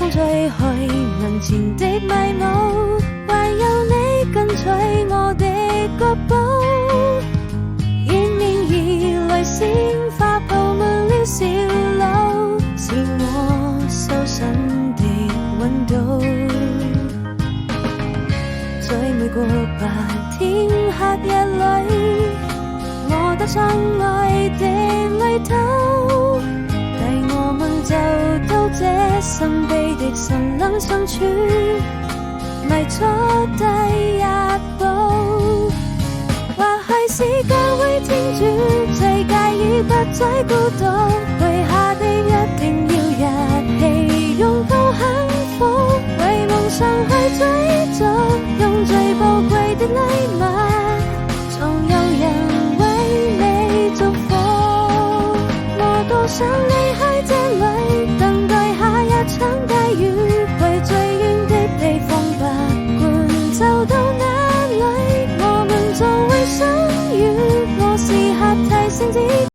風吹去門前的迷霧，唯有你跟隨我的腳步，迎面而來鮮花佈滿了小路，是我修身的溫度。在每個白天黑夜裏，我踏上愛的旅途，帶我們走到這神秘的森林深處，邁出第一步。或許是教會天主最介意不再孤獨，許下的一定要一起擁抱幸福，為夢想去追逐，用最寶貴的禮物，總有人為你祝福。我多想